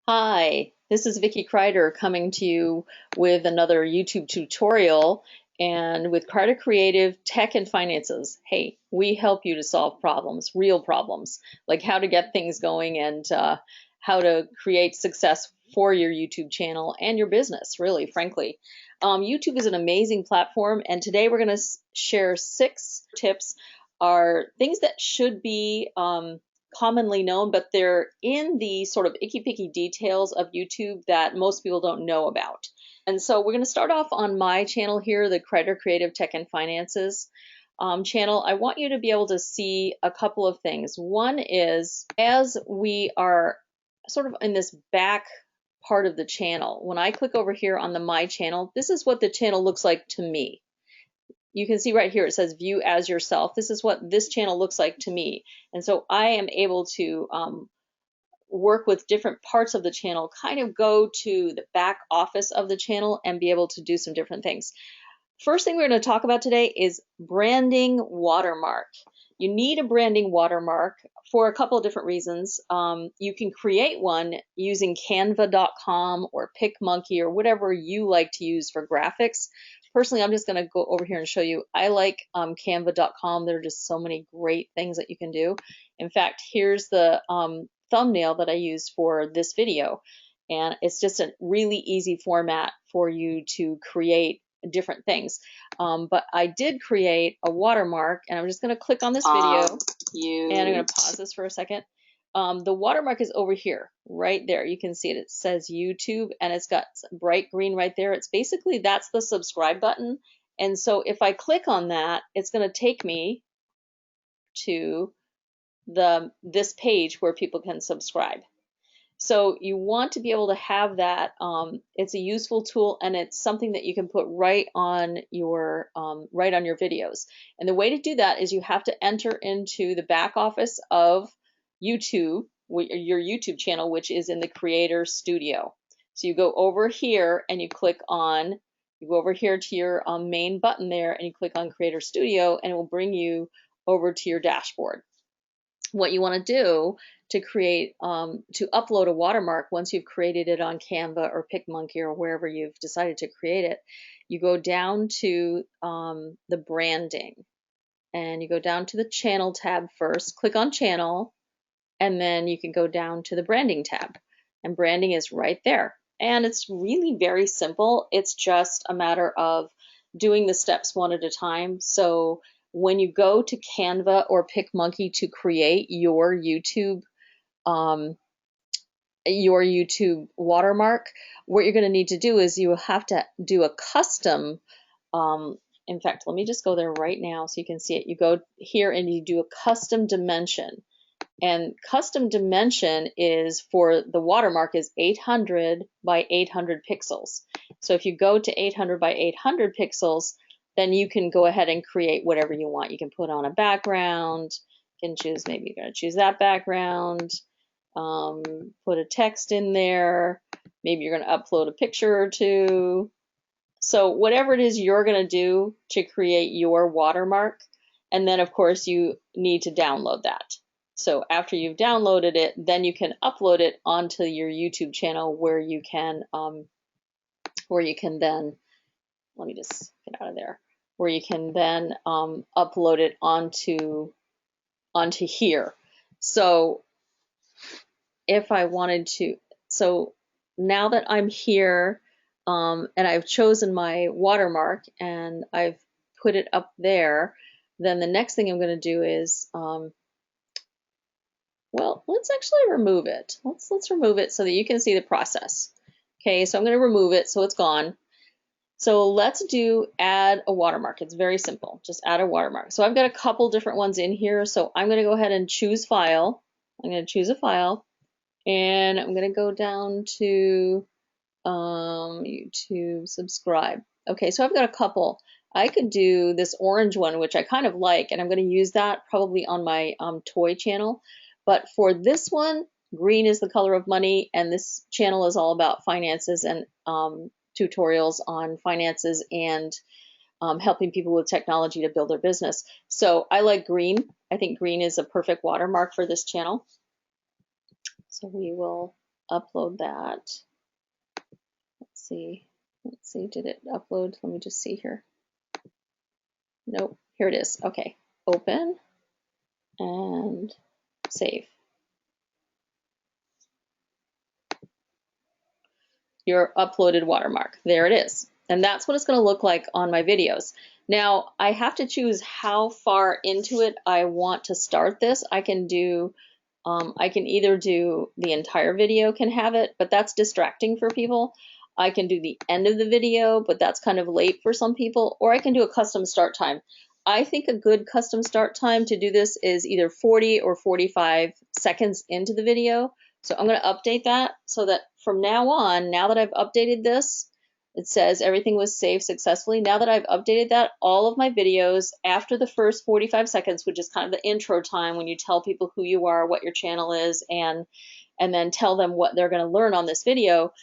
Hi, this is Vicki Kreider coming to you with another YouTube tutorial and with Kreider Creative Tech and Finances. Hey, we help you to solve problems, real problems, like how to get things going and how to create success for your YouTube channel and your business, really, frankly. YouTube is an amazing platform, and today we're going to share 6 tips, are things that should be commonly known, but they're in the sort of icky-picky details of YouTube that most people don't know about. And so we're going to start off on my channel here, the Kreider Creative Tech and Finances channel. I want you to be able to see a couple of things. One is, as we are sort of in this back part of the channel, when I click over here on the My Channel, this is what the channel looks like to me. You can see right here it says view as yourself. This is what this channel looks like to me. And so I am able to work with different parts of the channel, kind of go to the back office of the channel and be able to do some different things. First thing we're going to talk about today is branding watermark. You need a branding watermark for a couple of different reasons. You can create one using canva.com or PicMonkey or whatever you like to use for graphics. Personally, I'm just going to go over here and show you. I like canva.com. There are just so many great things that you can do. In fact, here's the thumbnail that I used for this video. And it's just a really easy format for you to create different things. But I did create a watermark, and I'm just going to click on this video, and I'm going to pause this for a second. The watermark is over here, right there. You can see it. It says YouTube, and it's got bright green right there. It's basically, that's the subscribe button. And so if I click on that, it's going to take me to this page where people can subscribe. So you want to be able to have that. It's a useful tool, and it's something that you can put right on your videos. And the way to do that is you have to enter into the back office of YouTube, your YouTube channel, which is in the Creator Studio. So you go over here and you go over here to your main button there, and you click on Creator Studio, and it will bring you over to your dashboard. What you want to do to create, to upload a watermark, once you've created it on Canva or PicMonkey or wherever you've decided to create it, you go down to the branding, and you go down to the channel tab first, click on channel, and then you can go down to the branding tab, and branding is right there. And it's really very simple. It's just a matter of doing the steps one at a time. So when you go to Canva or PicMonkey to create your YouTube watermark, what you're going to need to do is you have to do a custom. In fact, let me just go there right now so you can see it. You go here and you do a custom dimension. And custom dimension is for the watermark is 800 by 800 pixels. So if you go to 800 by 800 pixels, then you can go ahead and create whatever you want. You can put on a background. You can choose, maybe you're going to choose that background. Put a text in there. Maybe you're going to upload a picture or two. So whatever it is you're going to do to create your watermark, and then of course you need to download that. So after you've downloaded it, then you can upload it onto your YouTube channel where you can then, let me just get out of there, where you can then upload it onto here. So if I wanted to, so now that I'm here and I've chosen my watermark and I've put it up there, then the next thing I'm going to do is, well, let's actually remove it. Let's remove it so that you can see the process. Okay, so I'm going to remove it so it's gone. So let's do add a watermark. It's very simple. Just add a watermark. So I've got a couple different ones in here. So I'm going to go ahead and choose file. I'm going to choose a file, and I'm going to go down to YouTube subscribe. Okay, so I've got a couple. I could do this orange one, which I kind of like, and I'm going to use that probably on my toy channel. But for this one, green is the color of money, and this channel is all about finances and tutorials on finances and helping people with technology to build their business. So I like green. I think green is a perfect watermark for this channel. So we will upload that. Let's see, did it upload? Let me just see here. Nope, here it is. Okay, open and save. Your uploaded watermark. There it is. And that's what it's going to look like on my videos. Now, I have to choose how far into it I want to start this. I can either do the entire video can have it, but that's distracting for people. I can do the end of the video, but that's kind of late for some people, or I can do a custom start time. I think a good custom start time to do this is either 40 or 45 seconds into the video. So I'm going to update that so that from now on, now that I've updated this, it says everything was saved successfully. Now that I've updated that, all of my videos after the first 45 seconds, which is kind of the intro time when you tell people who you are, what your channel is, and then tell them what they're going to learn on this video,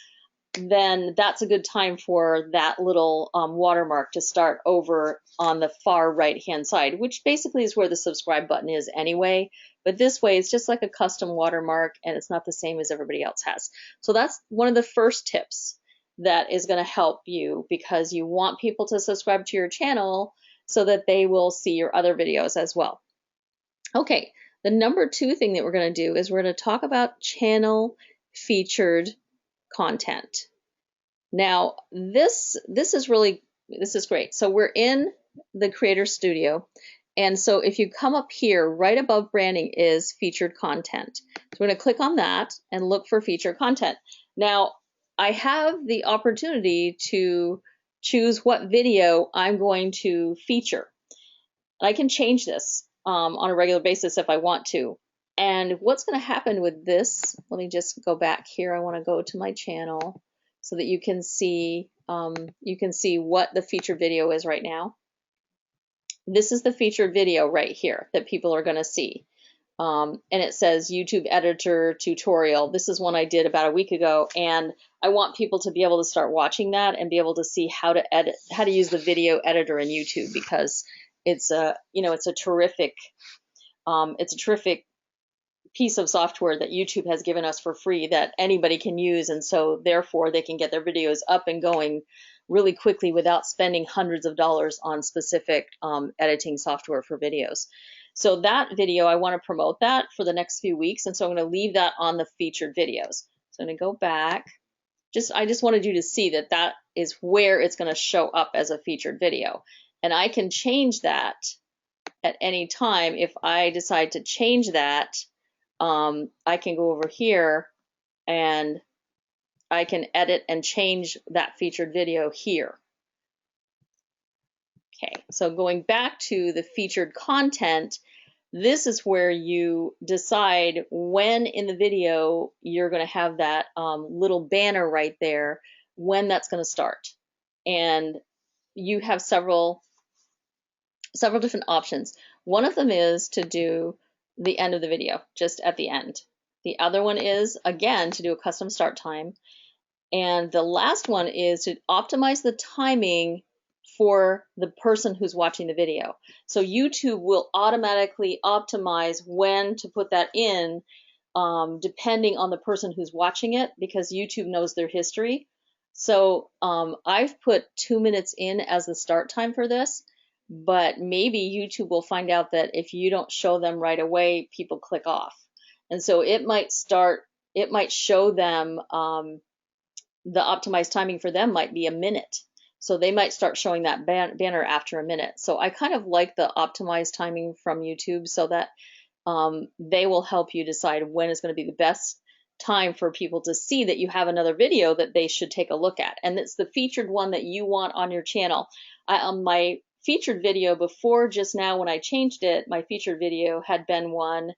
then that's a good time for that little watermark to start over on the far right hand side, which basically is where the subscribe button is anyway. But this way it's just like a custom watermark and it's not the same as everybody else has. So that's one of the first tips that is going to help you, because you want people to subscribe to your channel so that they will see your other videos as well. Okay, the number 2 thing that we're going to do is we're going to talk about channel featured content. Now, this is great. So we're in the Creator Studio. And so if you come up here, right above branding is featured content. So we're going to click on that and look for featured content. Now, I have the opportunity to choose what video I'm going to feature. I can change this on a regular basis if I want to. And what's going to happen with this, let me just go back here. I want to go to my channel so that you can see what the featured video is right now. This is the featured video right here that people are going to see. And it says YouTube editor tutorial. This is one I did about a week ago, and I want people to be able to start watching that and be able to see how to use the video editor in YouTube, because it's a terrific piece of software that YouTube has given us for free that anybody can use, and so therefore they can get their videos up and going really quickly without spending hundreds of dollars on specific editing software for videos. So that video, I want to promote that for the next few weeks, and so I'm going to leave that on the featured videos. So I'm going to go back. I just wanted you to see that that is where it's going to show up as a featured video, and I can change that at any time. If I decide to change that, I can go over here and I can edit and change that featured video here. Okay, so going back to the featured content, this is where you decide when in the video you're going to have that little banner right there, when that's going to start. And you have several different options. One of them is to do the end of the video, just at the end. The other one is, again, to do a custom start time. And the last one is to optimize the timing for the person who's watching the video. So YouTube will automatically optimize when to put that in, depending on the person who's watching it, because YouTube knows their history. So I've put 2 minutes in as the start time for this, but maybe YouTube will find out that if you don't show them right away, people click off. And so it might show them, the optimized timing for them might be a minute. So they might start showing that banner after a minute. So I kind of like the optimized timing from YouTube, so that they will help you decide when is going to be the best time for people to see that you have another video that they should take a look at. And it's the featured one that you want on your channel. My featured video before just now, when I changed it, my featured video had been one,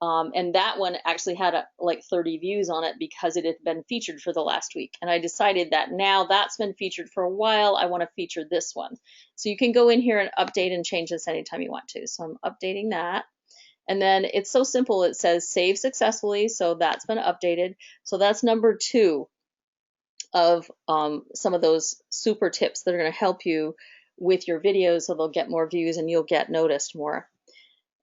and that one actually had like 30 views on it because it had been featured for the last week. And I decided that now that's been featured for a while, I want to feature this one. So you can go in here and update and change this anytime you want to. So I'm updating that. And then it's so simple, it says save successfully, so that's been updated. So that's number 2 of some of those super tips that are going to help you with your videos, so they'll get more views and you'll get noticed more.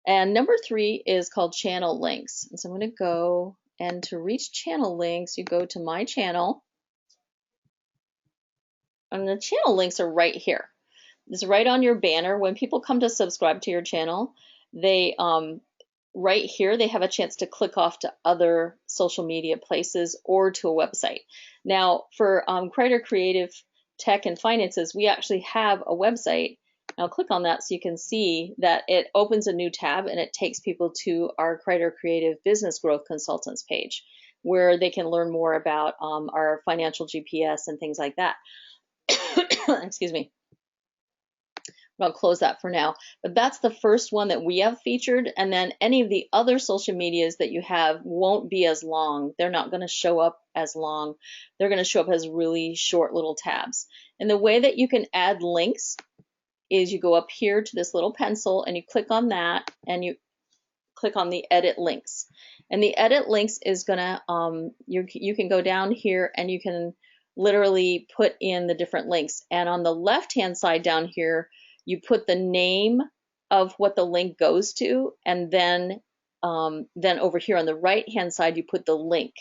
And number 3 is called channel links. And so I'm going to go And to reach channel links, you go to my channel, and the channel links are right here. It's right on your banner. When people come to subscribe to your channel, they right here they have a chance to click off to other social media places or to a website. Now for Crider Creative Tech and Finances, we actually have a website. I'll click on that so you can see that it opens a new tab and it takes people to our Crider Creative Business Growth Consultants page, where they can learn more about our financial GPS and things like that. Excuse me. I'll close that for now. But that's the first one that we have featured, and then any of the other social medias that you have won't be as long. They're not going to show up as long. They're going to show up as really short little tabs. And the way that you can add links is you go up here to this little pencil and you click on that and you click on the edit links. And the edit links is gonna you can go down here and you can literally put in the different links. And on the left hand side down here, you put the name of what the link goes to, and then over here on the right hand side you put the link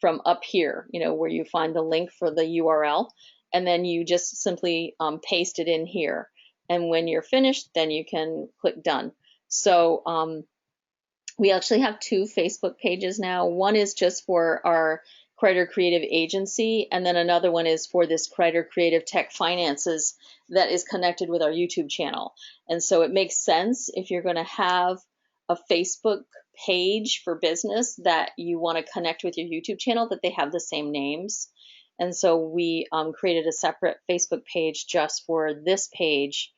from up here, you know, where you find the link for the URL, and then you just simply paste it in here. And when you're finished, then you can click done. So we actually have 2 Facebook pages now. One is just for our Crider Creative Agency, and then another one is for this Crider Creative Tech Finances that is connected with our YouTube channel. And so it makes sense if you're going to have a Facebook page for business that you want to connect with your YouTube channel, that they have the same names. And so we created a separate Facebook page just for this page,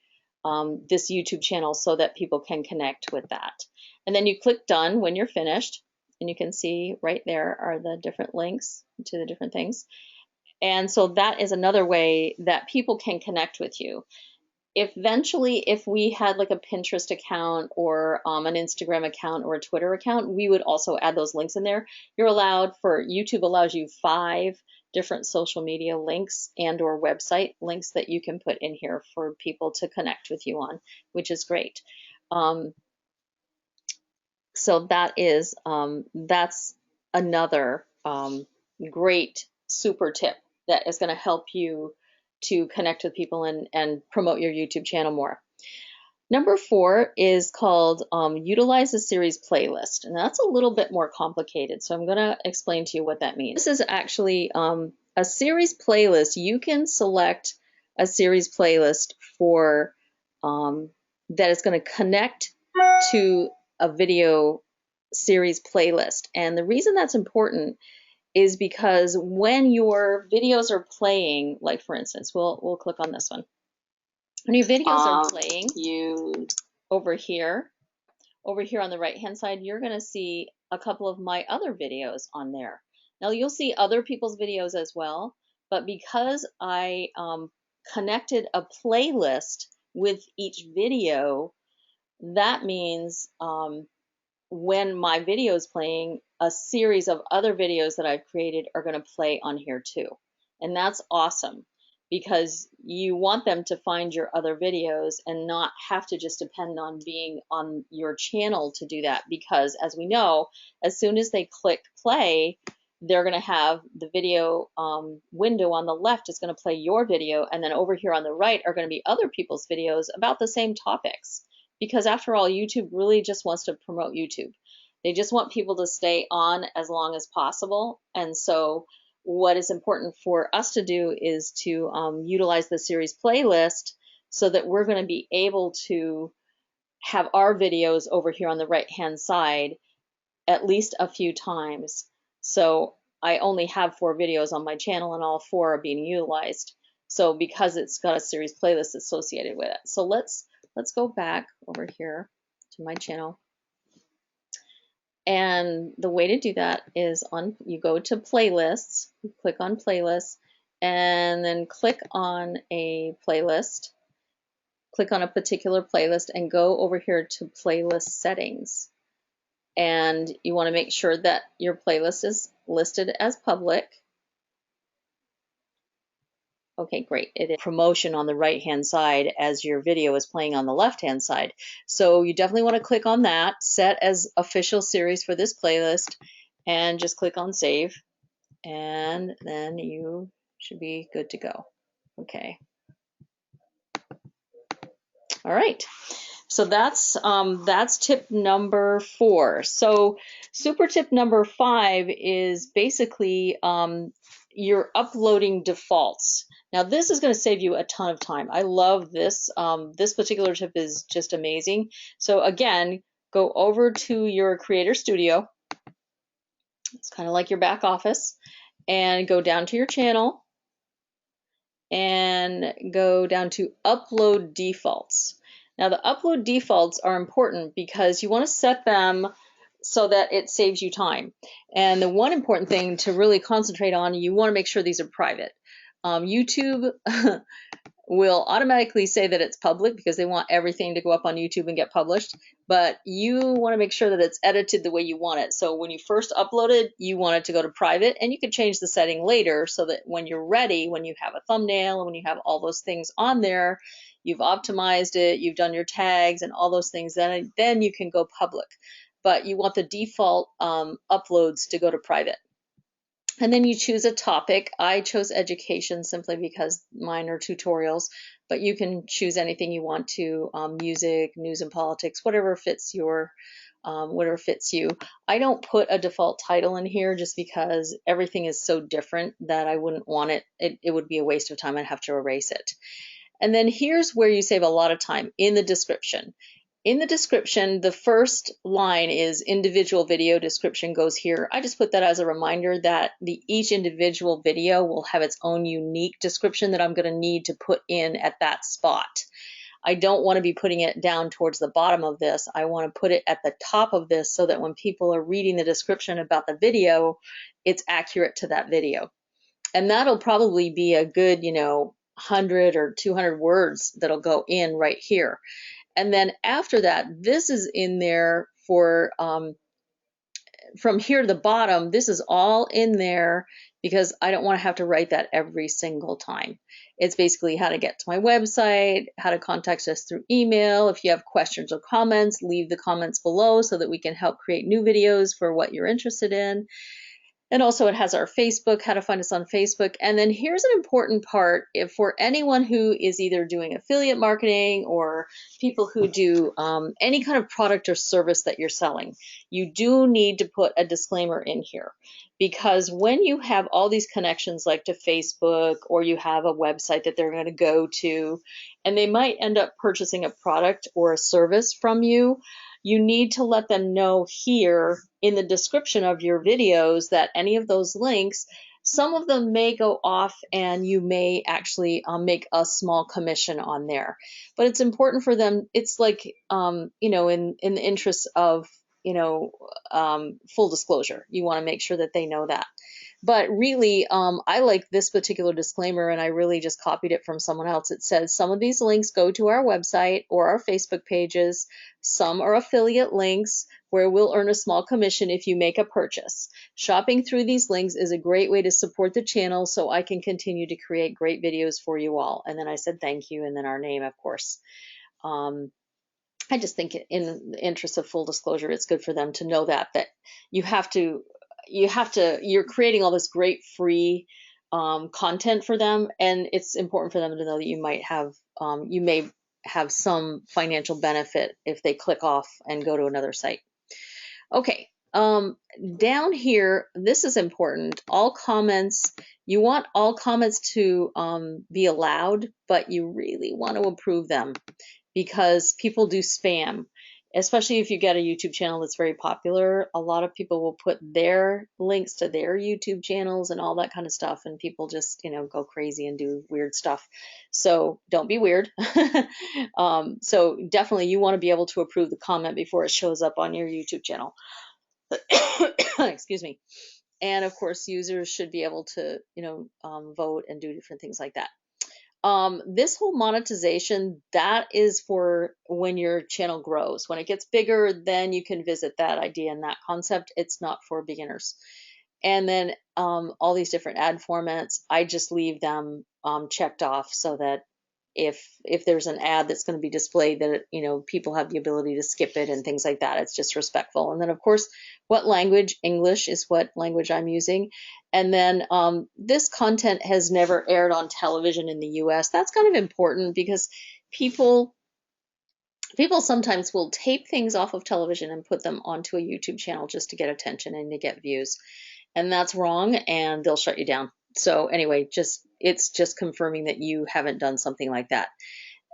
this YouTube channel, so that people can connect with that. And then you click done when you're finished, and you can see right there are the different links to the different things. And so that is another way that people can connect with you. Eventually, if we had like a Pinterest account or an Instagram account or a Twitter account, we would also add those links in there. You're allowed YouTube allows you 5 different social media links and or website links that you can put in here for people to connect with you on, which is great. So that is that's another great super tip that is going to help you to connect with people and promote your YouTube channel more. Number 4 is called utilize a series playlist, and that's a little bit more complicated. So I'm going to explain to you what that means. This is actually a series playlist. You can select a series playlist for that is going to connect to a video series playlist. And the reason that's important is because when your videos are playing, like for instance, we'll click on this one. When your videos are playing, over here on the right hand side, you're going to see a couple of my other videos on there. Now you'll see other people's videos as well, but because I connected a playlist with each video, that means when my video is playing, a series of other videos that I've created are going to play on here too. And that's awesome, because you want them to find your other videos and not have to just depend on being on your channel to do that, because as we know, as soon as they click play, they're going to have the video window on the left is going to play your video, and then over here on the right are going to be other people's videos about the same topics. Because after all, YouTube really just wants to promote YouTube. They just want people to stay on as long as possible. And so what is important for us to do is to utilize the series playlist so that we're going to be able to have our videos over here on the right-hand side at least a few times. So I only have 4 videos on my channel, and all 4 are being utilized. So because it's got a series playlist associated with it. So let's go back over here to my channel. And the way to do that is you go to playlists, you click on playlists, and then click on a playlist, click on a particular playlist, and go over here to playlist settings. And you want to make sure that your playlist is listed as public. Okay, great. It is promotion on the right-hand side as your video is playing on the left-hand side. So you definitely want to click on that, set as official series for this playlist, and just click on save, and then you should be good to go. Okay. All right. So that's tip number 4. So super tip number 5 is basically you're uploading defaults. Now this is going to save you a ton of time. I love this. This particular tip is just amazing. So again, go over to your Creator Studio. It's kind of like your back office, and go down to your channel and go down to upload defaults. Now the upload defaults are important because you want to set them so that it saves you time. And the one important thing to really concentrate on, you want to make sure these are private. YouTube will automatically say that it's public because they want everything to go up on YouTube and get published, but you want to make sure that it's edited the way you want it. So when you first upload it, you want it to go to private, and you can change the setting later so that when you're ready, when you have a thumbnail and when you have all those things on there, you've optimized it, you've done your tags and all those things, then you can go public. But you want the default uploads to go to private. And then you choose a topic. I chose education simply because mine are tutorials, but you can choose anything you want to, music, news and politics, whatever fits you. I don't put a default title in here just because everything is so different that I wouldn't want it. It would be a waste of time. I'd have to erase it. And then here's where you save a lot of time, in the description. In the description, the first line is individual video description goes here. I just put that as a reminder that each individual video will have its own unique description that I'm going to need to put in at that spot. I don't want to be putting it down towards the bottom of this. I want to put it at the top of this so that when people are reading the description about the video, it's accurate to that video. And that'll probably be a good, 100 or 200 words that'll go in right here. And then after that, this is in there for, from here to the bottom, this is all in there because I don't want to have to write that every single time. It's basically how to get to my website, how to contact us through email. If you have questions or comments, leave the comments below so that we can help create new videos for what you're interested in. And also it has our Facebook, how to find us on Facebook. And then here's an important part for anyone who is either doing affiliate marketing or people who do any kind of product or service that you're selling. You do need to put a disclaimer in here, because when you have all these connections like to Facebook, or you have a website that they're going to go to, and they might end up purchasing a product or a service from you, you need to let them know here in the description of your videos that any of those links, some of them may go off and you may actually make a small commission on there. But it's important for them. It's like, in the interest of, full disclosure, you want to make sure that they know that. But really, I like this particular disclaimer, and I really just copied it from someone else. It says some of these links go to our website or our Facebook pages. Some are affiliate links where we'll earn a small commission if you make a purchase. Shopping through these links is a great way to support the channel so I can continue to create great videos for you all. And then I said thank you, and then our name, of course. I just think in the interest of full disclosure, it's good for them to know that you're creating all this great free content for them, and it's important for them to know that you may have some financial benefit if they click off and go to another site. Okay, down here, this is important. All comments, you want all comments to be allowed, but you really want to approve them, because people do spam, especially if you get a YouTube channel that's very popular. A lot of people will put their links to their YouTube channels and all that kind of stuff, and people just, go crazy and do weird stuff. So don't be weird. So definitely you want to be able to approve the comment before it shows up on your YouTube channel. Excuse me. And of course, users should be able to, vote and do different things like that. This whole monetization, that is for when your channel grows. When it gets bigger, then you can visit that idea and that concept. It's not for beginners. And then all these different ad formats, I just leave them checked off so that if there's an ad that's going to be displayed, that people have the ability to skip it and things like that. It's just respectful. And then of course, what language? English is what language I'm using. And then this content has never aired on television in the US. That's kind of important because people sometimes will tape things off of television and put them onto a YouTube channel just to get attention and to get views. And that's wrong, and they'll shut you down. So anyway, it's just confirming that you haven't done something like that.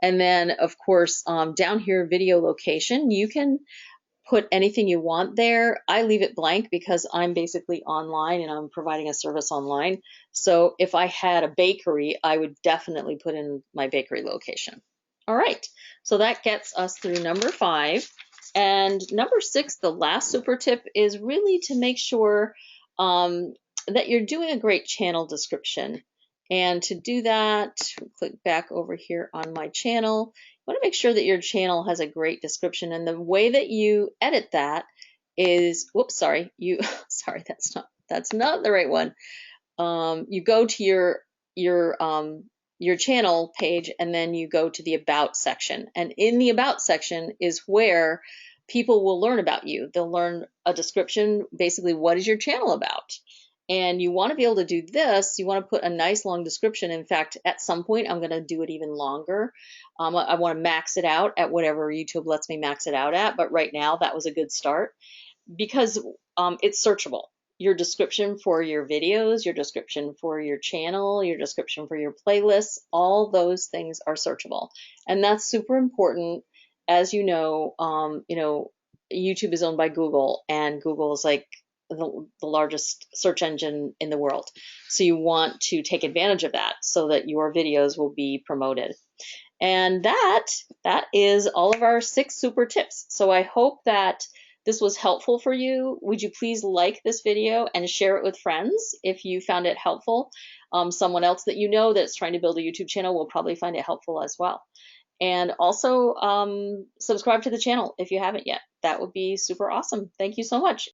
And then of course, down here, video location, you can put anything you want there. I leave it blank because I'm basically online and I'm providing a service online. So if I had a bakery, I would definitely put in my bakery location. All right, so that gets us through number 5. And number 6, the last super tip, is really to make sure that you're doing a great channel description. And to do that, click back over here on my channel. You want to make sure that your channel has a great description. And the way that you edit that is, whoops, sorry, sorry, that's not the right one. You go to your channel page, and then you go to the About section. And in the About section is where people will learn about you. They'll learn a description, basically, what is your channel about? And you want to be able to do this. You want to put a nice long description. In fact, at some point, I'm going to do it even longer. I want to max it out at whatever YouTube lets me max it out at. But right now, that was a good start because it's searchable. Your description for your videos, your description for your channel, your description for your playlists, all those things are searchable. And that's super important. As you know, YouTube is owned by Google, and Google is like the largest search engine in the world. So you want to take advantage of that so that your videos will be promoted. And that is all of our 6 super tips. So I hope that this was helpful for you. Would you please like this video and share it with friends if you found it helpful? Someone else that you know that's trying to build a YouTube channel will probably find it helpful as well. And also subscribe to the channel if you haven't yet. That would be super awesome. Thank you so much.